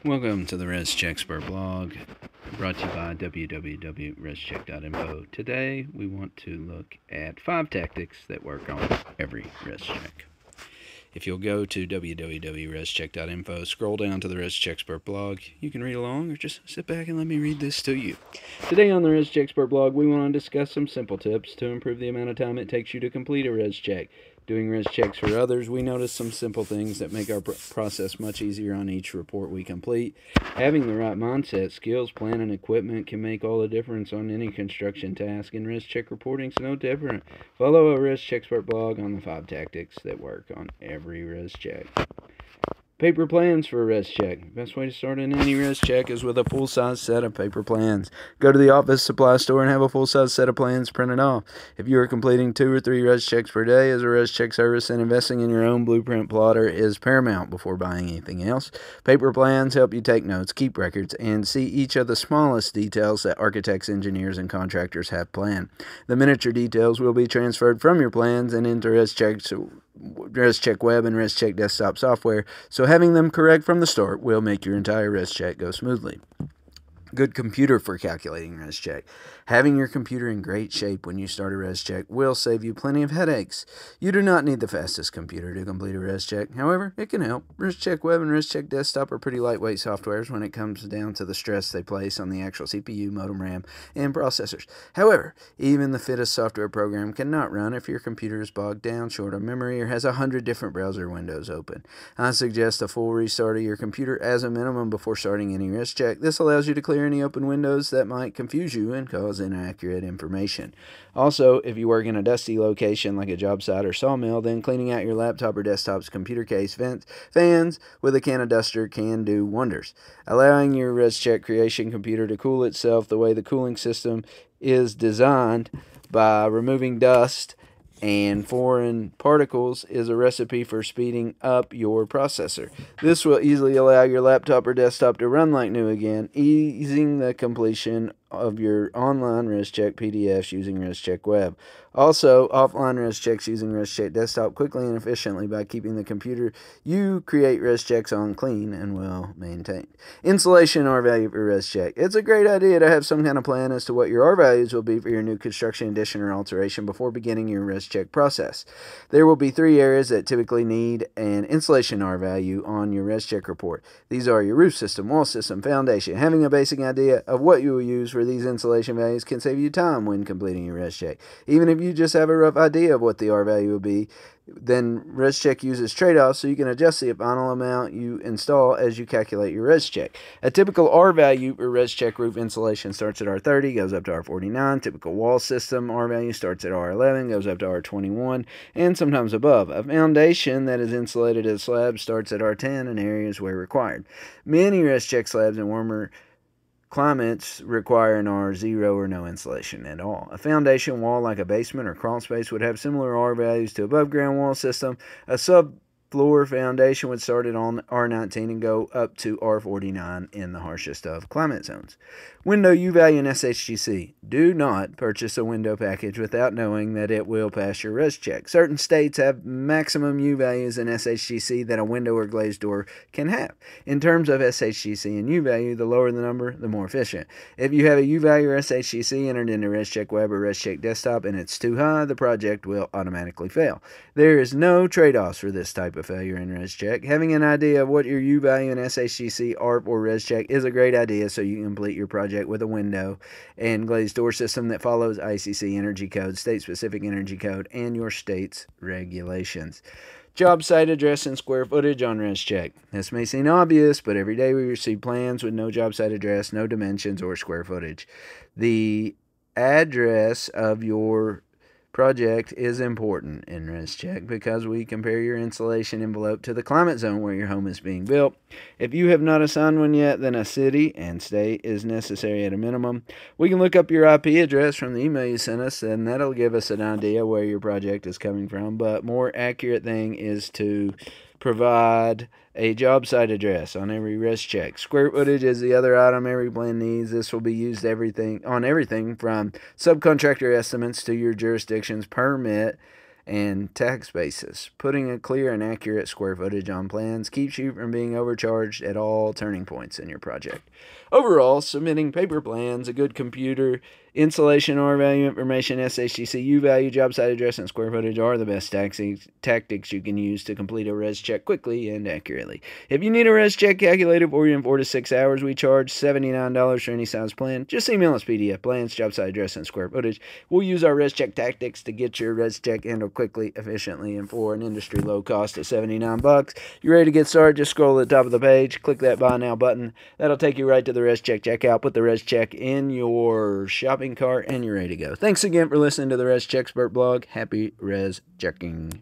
Welcome to the Rescheck Expert blog, brought to you by www.rescheck.info. Today we want to look at 5 tactics that work on every Rescheck. If you'll go to www.rescheck.info, scroll down to the Rescheck Expert blog, you can read along or just sit back and let me read this to you. Today on the Rescheck Expert blog, we want to discuss some simple tips to improve the amount of time it takes you to complete a Rescheck. Doing Reschecks for others, we notice some simple things that make our process much easier on each report we complete. Having the right mindset, skills, plan, and equipment can make all the difference on any construction task, and Rescheck reporting is no different. Follow a Rescheck Expert blog on the 5 tactics that work on every Rescheck. Paper plans for a Rescheck. Best way to start in any Rescheck is with a full-size set of paper plans. Go to the office supply store and have a full-size set of plans printed off. If you are completing 2 or 3 Reschecks per day as a Rescheck service, then investing in your own blueprint plotter is paramount before buying anything else. Paper plans help you take notes, keep records, and see each of the smallest details that architects, engineers, and contractors have planned. The miniature details will be transferred from your plans and into Rescheck Web and Rescheck Desktop software, so having them correct from the start will make your entire Rescheck go smoothly. Good computer for calculating Rescheck. Having your computer in great shape when you start a Rescheck will save you plenty of headaches. You do not need the fastest computer to complete a Rescheck. However, it can help. Rescheck Web and Rescheck Desktop are pretty lightweight softwares when it comes down to the stress they place on the actual CPU, modem, RAM, and processors. However, even the fittest software program cannot run if your computer is bogged down, short of memory, or has 100 different browser windows open. I suggest a full restart of your computer as a minimum before starting any Rescheck. This allows you to clear any open windows that might confuse you and cause inaccurate information. Also, if you work in a dusty location like a job site or sawmill, then cleaning out your laptop or desktop's computer case fans with a can of duster can do wonders. Allowing your Rescheck creation computer to cool itself the way the cooling system is designed by removing dust and foreign particles is a recipe for speeding up your processor. This will easily allow your laptop or desktop to run like new again, easing the completion of your online Rescheck PDFs using Rescheck Web. Also, offline Reschecks using Rescheck Desktop quickly and efficiently by keeping the computer you create Reschecks on clean and well maintained. Installation R value for Rescheck. It's a great idea to have some kind of plan as to what your R values will be for your new construction addition or alteration before beginning your Rescheck process. There will be 3 areas that typically need an installation R value on your Rescheck report. These are your roof system, wall system, foundation. Having a basic idea of what you will use for these installation values can save you time when completing your Rescheck. Even if you just have a rough idea of what the R value will be, then Rescheck uses trade-offs so you can adjust the final amount you install as you calculate your Rescheck. A typical R value for Rescheck roof insulation starts at R30, goes up to R49. Typical wall system R value starts at R11, goes up to R21, and sometimes above. A foundation that is insulated as slab starts at R10 in areas where required. Many Rescheck slabs in warmer climates require an R0 or no insulation at all. A foundation wall like a basement or crawl space would have similar R values to above ground wall system. A subfloor foundation would start at R19 and go up to R49 in the harshest of climate zones. Window U value and SHGC. Do not purchase a window package without knowing that it will pass your Rescheck. Certain states have maximum U values in SHGC that a window or glazed door can have. In terms of SHGC and U value, the lower the number, the more efficient. If you have a U value or SHGC entered into Rescheck Web or Rescheck Desktop and it's too high, the project will automatically fail. There is no trade-offs for this type of failure in Rescheck. Having an idea of what your U value in SHGC, ARP, or Rescheck is a great idea so you can complete your project with a window and glazed door system that follows ICC energy code, state-specific energy code, and your state's regulations. Job site address and square footage on Rescheck. This may seem obvious, but every day we receive plans with no job site address, no dimensions, or square footage. The address of your project is important in Rescheck because we compare your insulation envelope to the climate zone where your home is being built. If you have not assigned one yet, then a city and state is necessary at a minimum. We can look up your IP address from the email you sent us, and that'll give us an idea where your project is coming from. But more accurate thing is to provide a job site address on every Rescheck. Square footage is the other item every plan needs. This will be used on everything from subcontractor estimates to your jurisdiction's permit and tax basis. Putting a clear and accurate square footage on plans keeps you from being overcharged at all turning points in your project. Overall, submitting paper plans, a good computer, installation R value information, SHTC U value, job site address, and square footage are the best tactics you can use to complete a res check quickly and accurately. If you need a res check calculated for you in 4 to 6 hours, we charge $79 for any size plan. Just email us PDF plans, job site address, and square footage. We'll use our res check tactics to get your res check handled quickly, efficiently, and for an industry low cost of $79. You're ready to get started? Just scroll to the top of the page, click that Buy Now button. That'll take you right to the res check checkout. Put the res check in your shopping cart, and you're ready to go. Thanks again for listening to the Rescheck Expert blog. Happy res checking.